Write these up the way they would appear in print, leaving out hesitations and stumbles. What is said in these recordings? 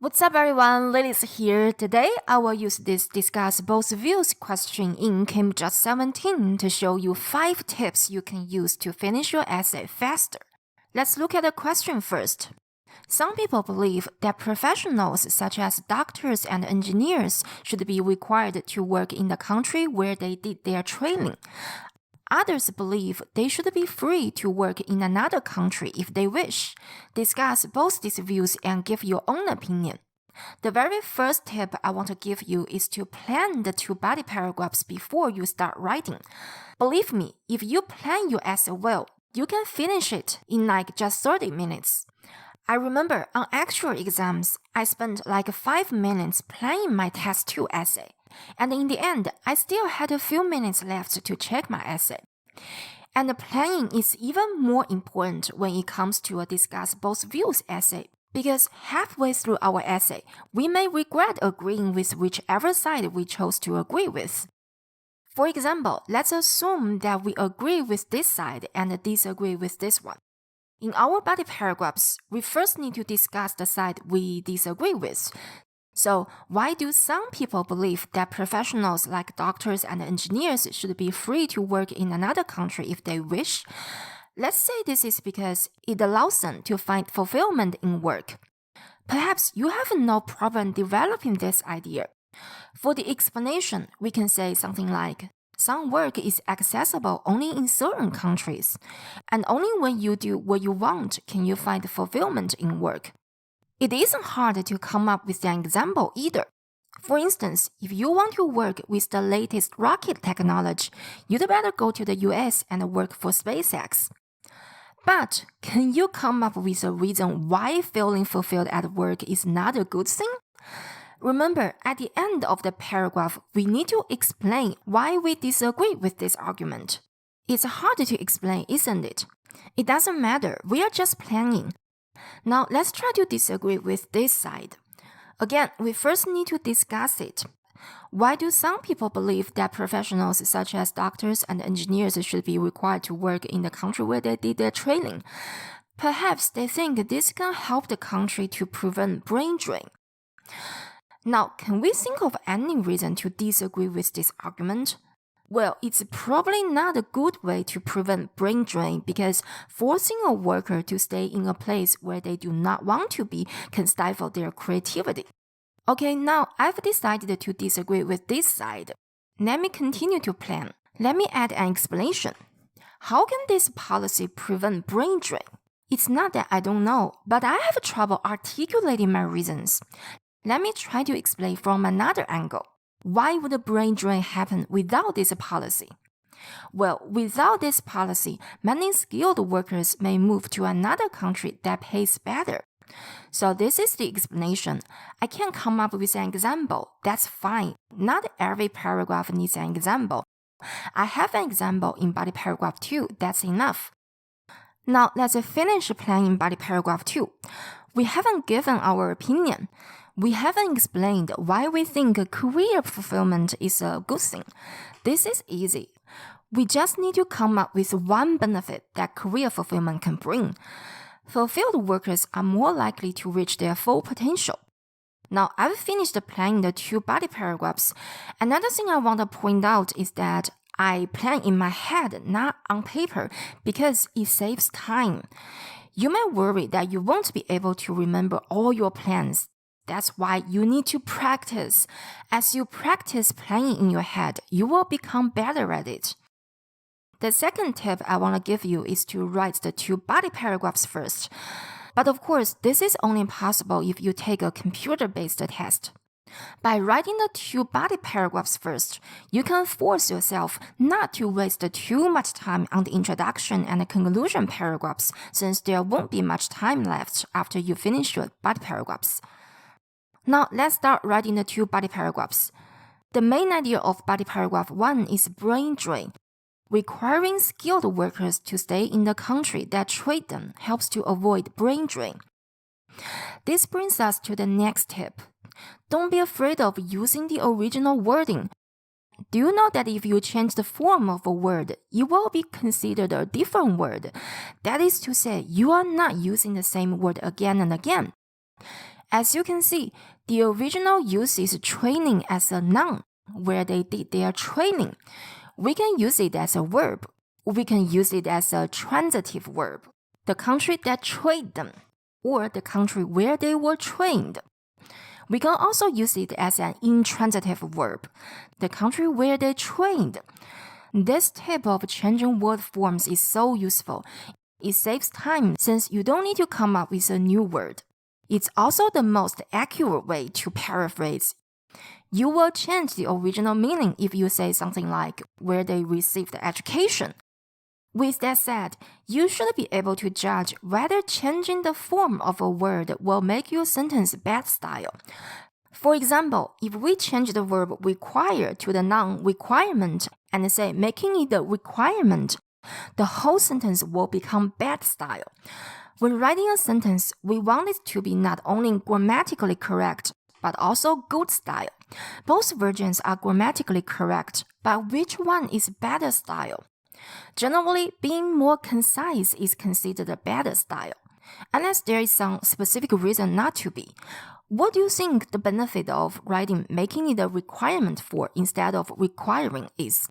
What's up everyone, Lily's here. Today I will use this discuss both views question in Cambridge 17 to show you 5 tips you can use to finish your essay faster. Let's look at the question first. Some people believe that professionals such as doctors and engineers should be required to work in the country where they did their training. Others believe they should be free to work in another country if they wish. Discuss both these views and give your own opinion. The very first tip I want to give you is to plan the 2 body paragraphs before you start writing. Believe me, if you plan your essay well, you can finish it in just 30 minutes. I remember on actual exams, I spent 5 minutes planning my test 2 essay. And in the end, I still had a few minutes left to check my essay. And planning is even more important when it comes to a discuss both views essay, because halfway through our essay, we may regret agreeing with whichever side we chose to agree with. For example, let's assume that we agree with this side and disagree with this one. In our body paragraphs, we first need to discuss the side we disagree with. So, why do some people believe that professionals like doctors and engineers should be free to work in another country if they wish? Let's say this is because it allows them to find fulfillment in work. Perhaps you have no problem developing this idea. For the explanation, we can say something like, some work is accessible only in certain countries, and only when you do what you want can you find fulfillment in work. It isn't hard to come up with an example either. For instance, if you want to work with the latest rocket technology, you'd better go to the US and work for SpaceX. But can you come up with a reason why feeling fulfilled at work is not a good thing? Remember, at the end of the paragraph, we need to explain why we disagree with this argument. It's hard to explain, isn't it? It doesn't matter, we are just planning. Now, let's try to disagree with this side. Again, we first need to discuss it. Why do some people believe that professionals such as doctors and engineers should be required to work in the country where they did their training? Perhaps they think this can help the country to prevent brain drain. Now, can we think of any reason to disagree with this argument? Well, it's probably not a good way to prevent brain drain because forcing a worker to stay in a place where they do not want to be can stifle their creativity. Okay, now I've decided to disagree with this side. Let me continue to plan. Let me add an explanation. How can this policy prevent brain drain? It's not that I don't know, but I have trouble articulating my reasons. Let me try to explain from another angle. Why would a brain drain happen without this policy? Well, without this policy, many skilled workers may move to another country that pays better. So this is the explanation. I can't come up with an example. That's fine. Not every paragraph needs an example. I have an example in body paragraph 2. That's enough. Now, let's finish planning body paragraph 2. We haven't given our opinion. We haven't explained why we think career fulfillment is a good thing. This is easy. We just need to come up with one benefit that career fulfillment can bring. Fulfilled workers are more likely to reach their full potential. Now, I've finished planning the 2 body paragraphs. Another thing I want to point out is that I plan in my head, not on paper, because it saves time. You may worry that you won't be able to remember all your plans. That's why you need to practice. As you practice planning in your head, you will become better at it. The second tip I want to give you is to write the 2 body paragraphs first. But of course, this is only possible if you take a computer-based test. By writing the 2 body paragraphs first, you can force yourself not to waste too much time on the introduction and the conclusion paragraphs, since there won't be much time left after you finish your body paragraphs. Now, let's start writing the 2 body paragraphs. The main idea of body paragraph 1 is brain drain. Requiring skilled workers to stay in the country that train them helps to avoid brain drain. This brings us to the next tip. Don't be afraid of using the original wording. Do you know that if you change the form of a word, it will be considered a different word? That is to say, you are not using the same word again and again. As you can see, the original uses training as a noun, where they did their training. We can use it as a verb. We can use it as a transitive verb, the country that trained them, or the country where they were trained. We can also use it as an intransitive verb, the country where they trained. This type of changing word forms is so useful. It saves time since you don't need to come up with a new word. It's also the most accurate way to paraphrase. You will change the original meaning if you say something like where they received education. With that said, you should be able to judge whether changing the form of a word will make your sentence bad style. For example, if we change the verb require to the noun requirement and say making it a requirement, the whole sentence will become bad style. When writing a sentence, we want it to be not only grammatically correct, but also good style. Both versions are grammatically correct, but which one is better style? Generally, being more concise is considered a better style, unless there is some specific reason not to be. What do you think the benefit of writing making it a requirement for instead of requiring is?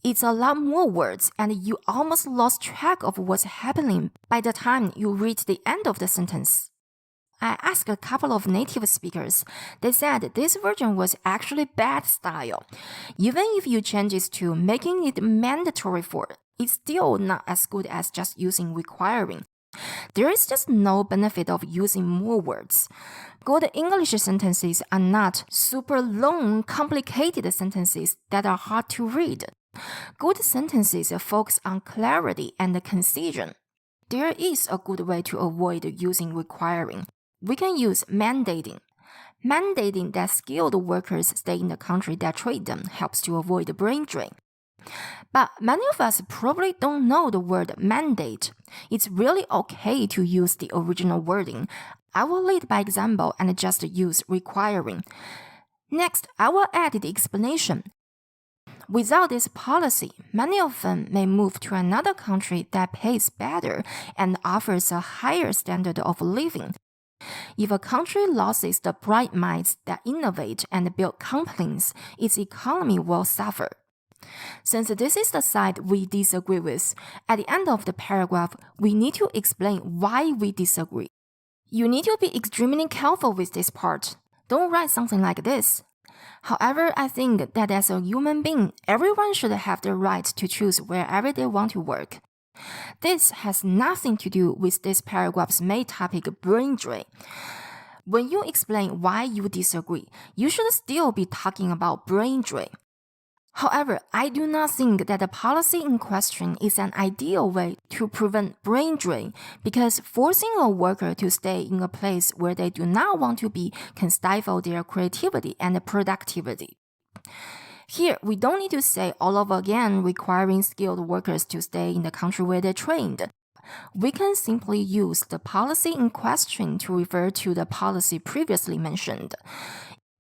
It's a lot more words and you almost lost track of what's happening by the time you reach the end of the sentence. I asked a couple of native speakers. They said this version was actually bad style. Even if you change it to making it mandatory for, it's still not as good as just using requiring. There is just no benefit of using more words. Good English sentences are not super long, complicated sentences that are hard to read. Good sentences focus on clarity and concision. There is a good way to avoid using requiring. We can use mandating. Mandating that skilled workers stay in the country that trained them helps to avoid brain drain. But many of us probably don't know the word mandate. It's really okay to use the original wording. I will lead by example and just use requiring. Next, I will add the explanation. Without this policy, many of them may move to another country that pays better and offers a higher standard of living. If a country loses the bright minds that innovate and build companies, its economy will suffer. Since this is the side we disagree with, at the end of the paragraph, we need to explain why we disagree. You need to be extremely careful with this part. Don't write something like this. However, I think that as a human being, everyone should have the right to choose wherever they want to work. This has nothing to do with this paragraph's main topic, brain drain. When you explain why you disagree, you should still be talking about brain drain. However, I do not think that the policy in question is an ideal way to prevent brain drain because forcing a worker to stay in a place where they do not want to be can stifle their creativity and productivity. Here, we don't need to say all over again requiring skilled workers to stay in the country where they trained. We can simply use the policy in question to refer to the policy previously mentioned.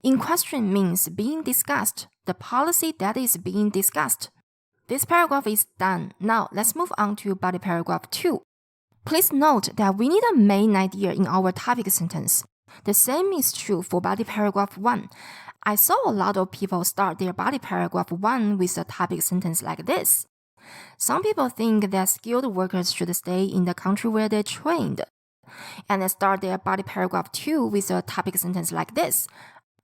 In question means being discussed, the policy that is being discussed. This paragraph is done. Now, let's move on to body paragraph 2. Please note that we need a main idea in our topic sentence. The same is true for body paragraph 1. I saw a lot of people start their body paragraph 1 with a topic sentence like this. Some people think that skilled workers should stay in the country where they trained, and they start their body paragraph 2 with a topic sentence like this.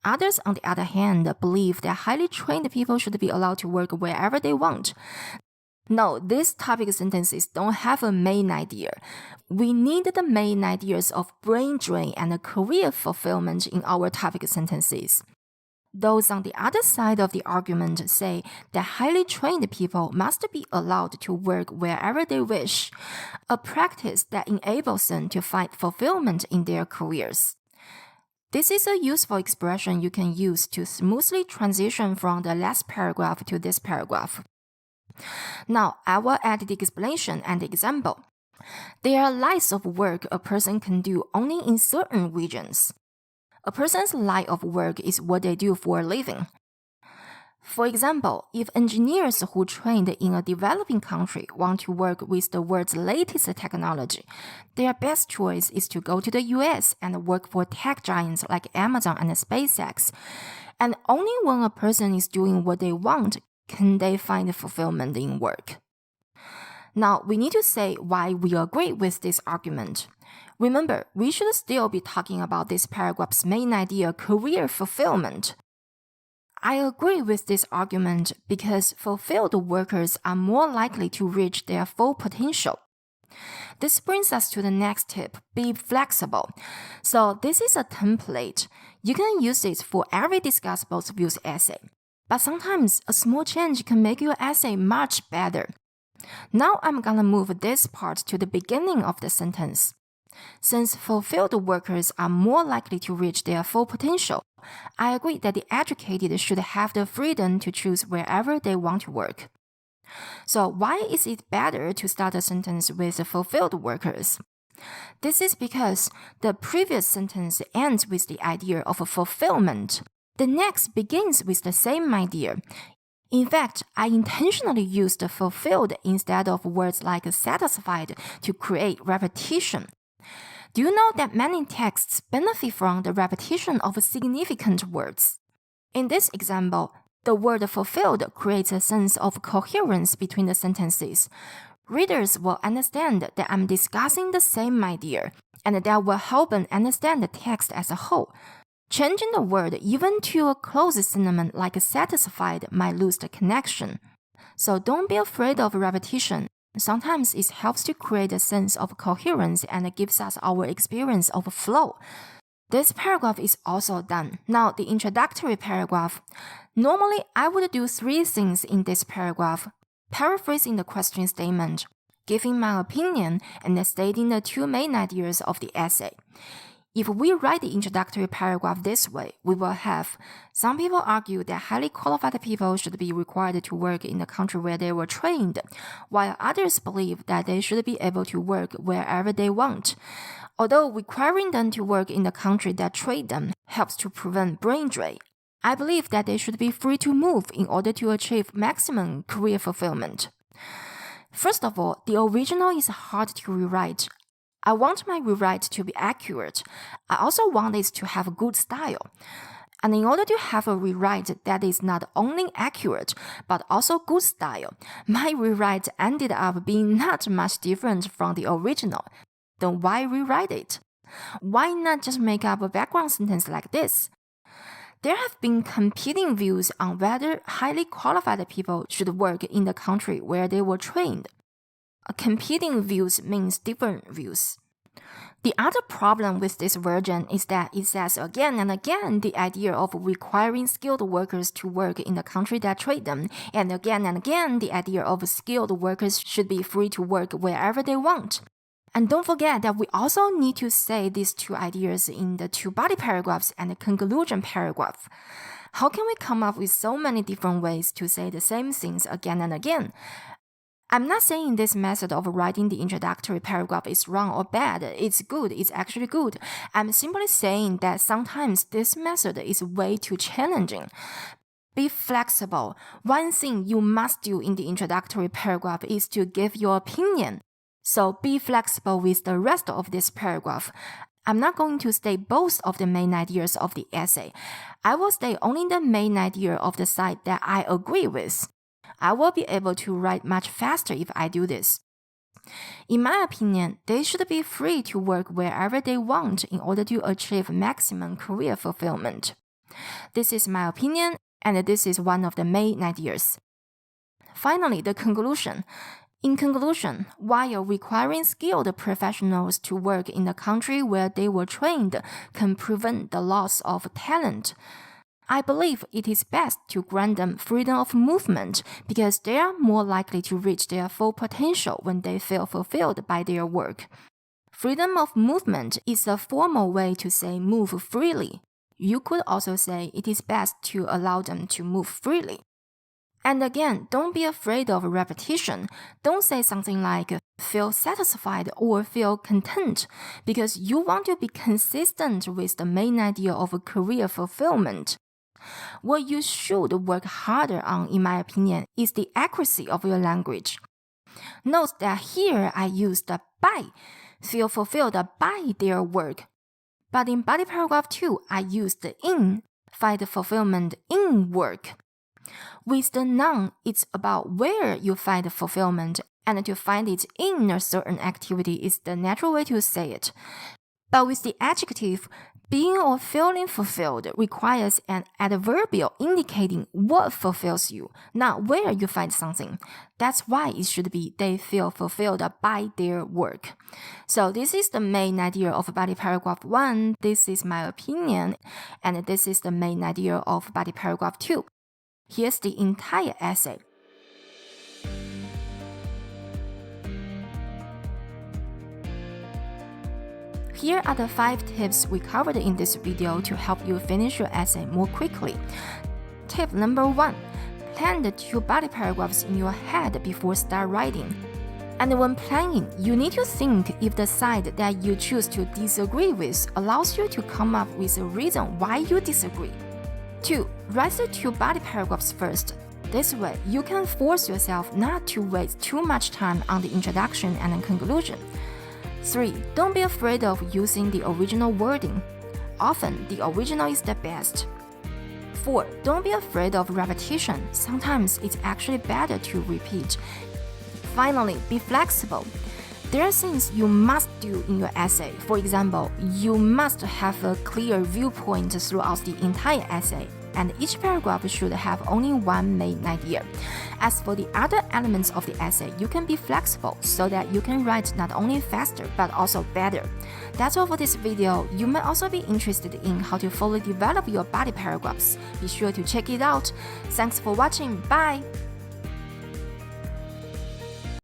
Others, on the other hand, believe that highly trained people should be allowed to work wherever they want. No, these topic sentences don't have a main idea. We need the main ideas of brain drain and career fulfillment in our topic sentences. Those on the other side of the argument say that highly trained people must be allowed to work wherever they wish, a practice that enables them to find fulfillment in their careers. This is a useful expression you can use to smoothly transition from the last paragraph to this paragraph. Now, I will add the explanation and the example. There are lines of work a person can do only in certain regions. A person's line of work is what they do for a living. For example, if engineers who trained in a developing country want to work with the world's latest technology, their best choice is to go to the US and work for tech giants like Amazon and SpaceX. And only when a person is doing what they want can they find fulfillment in work. Now, we need to say why we agree with this argument. Remember, we should still be talking about this paragraph's main idea, career fulfillment. I agree with this argument because fulfilled workers are more likely to reach their full potential. This brings us to the next tip, be flexible. So this is a template. You can use it for every Discuss Both Views essay. But sometimes a small change can make your essay much better. Now I'm gonna move this part to the beginning of the sentence. Since fulfilled workers are more likely to reach their full potential, I agree that the educated should have the freedom to choose wherever they want to work. So why is it better to start a sentence with fulfilled workers? This is because the previous sentence ends with the idea of fulfillment. The next begins with the same idea. In fact, I intentionally used fulfilled instead of words like satisfied to create repetition. Do you know that many texts benefit from the repetition of significant words? In this example, the word fulfilled creates a sense of coherence between the sentences. Readers will understand that I'm discussing the same idea, and that will help them understand the text as a whole. Changing the word even to a close synonym like satisfied might lose the connection. So don't be afraid of repetition. Sometimes it helps to create a sense of coherence and gives us our experience of flow. This paragraph is also done. Now, the introductory paragraph. Normally, I would do 3 things in this paragraph: paraphrasing the question statement, giving my opinion, and stating the 2 main ideas of the essay. If we write the introductory paragraph this way, we will have some people argue that highly qualified people should be required to work in the country where they were trained, while others believe that they should be able to work wherever they want. Although requiring them to work in the country that trained them helps to prevent brain drain, I believe that they should be free to move in order to achieve maximum career fulfillment. First of all, the original is hard to rewrite. I want my rewrite to be accurate. I also want it to have good style. And in order to have a rewrite that is not only accurate, but also good style, my rewrite ended up being not much different from the original. Then why rewrite it? Why not just make up a background sentence like this? There have been competing views on whether highly qualified people should work in the country where they were trained. Competing views means different views. The other problem with this version is that it says again and again the idea of requiring skilled workers to work in the country that trained them, and again the idea of skilled workers should be free to work wherever they want. And don't forget that we also need to say these 2 ideas in the 2 body paragraphs and the conclusion paragraph. How can we come up with so many different ways to say the same things again and again? I'm not saying this method of writing the introductory paragraph is wrong or bad. It's good. It's actually good. I'm simply saying that sometimes this method is way too challenging. Be flexible. One thing you must do in the introductory paragraph is to give your opinion. So be flexible with the rest of this paragraph. I'm not going to state both of the main ideas of the essay. I will state only the main idea of the side that I agree with. I will be able to write much faster if I do this. In my opinion, they should be free to work wherever they want in order to achieve maximum career fulfillment. This is my opinion, and this is one of the main ideas. Finally, the conclusion. In conclusion, while requiring skilled professionals to work in the country where they were trained can prevent the loss of talent, I believe it is best to grant them freedom of movement because they are more likely to reach their full potential when they feel fulfilled by their work. Freedom of movement is a formal way to say move freely. You could also say it is best to allow them to move freely. And again, don't be afraid of repetition. Don't say something like feel satisfied or feel content because you want to be consistent with the main idea of career fulfillment. What you should work harder on, in my opinion, is the accuracy of your language. Note that here I used the by, feel fulfilled by their work. But in body paragraph 2, I used the in, find fulfillment in work. With the noun, it's about where you find fulfillment, and to find it in a certain activity is the natural way to say it. But with the adjective, being or feeling fulfilled requires an adverbial indicating what fulfills you, not where you find something. That's why it should be they feel fulfilled by their work. So this is the main idea of body paragraph 1. This is my opinion, and this is the main idea of body paragraph 2. Here's the entire essay. Here are the 5 tips we covered in this video to help you finish your essay more quickly. Tip number 1. Plan the 2 body paragraphs in your head before start writing. And when planning, you need to think if the side that you choose to disagree with allows you to come up with a reason why you disagree. 2. Write the 2 body paragraphs first. This way, you can force yourself not to waste too much time on the introduction and conclusion. 3. Don't be afraid of using the original wording. Often, the original is the best. 4. Don't be afraid of repetition. Sometimes it's actually better to repeat. Finally, be flexible. There are things you must do in your essay. For example, you must have a clear viewpoint throughout the entire essay, and each paragraph should have only one main idea. As for the other elements of the essay, you can be flexible so that you can write not only faster but also better. That's all for this video. You may also be interested in how to fully develop your body paragraphs. Be sure to check it out. Thanks for watching. Bye!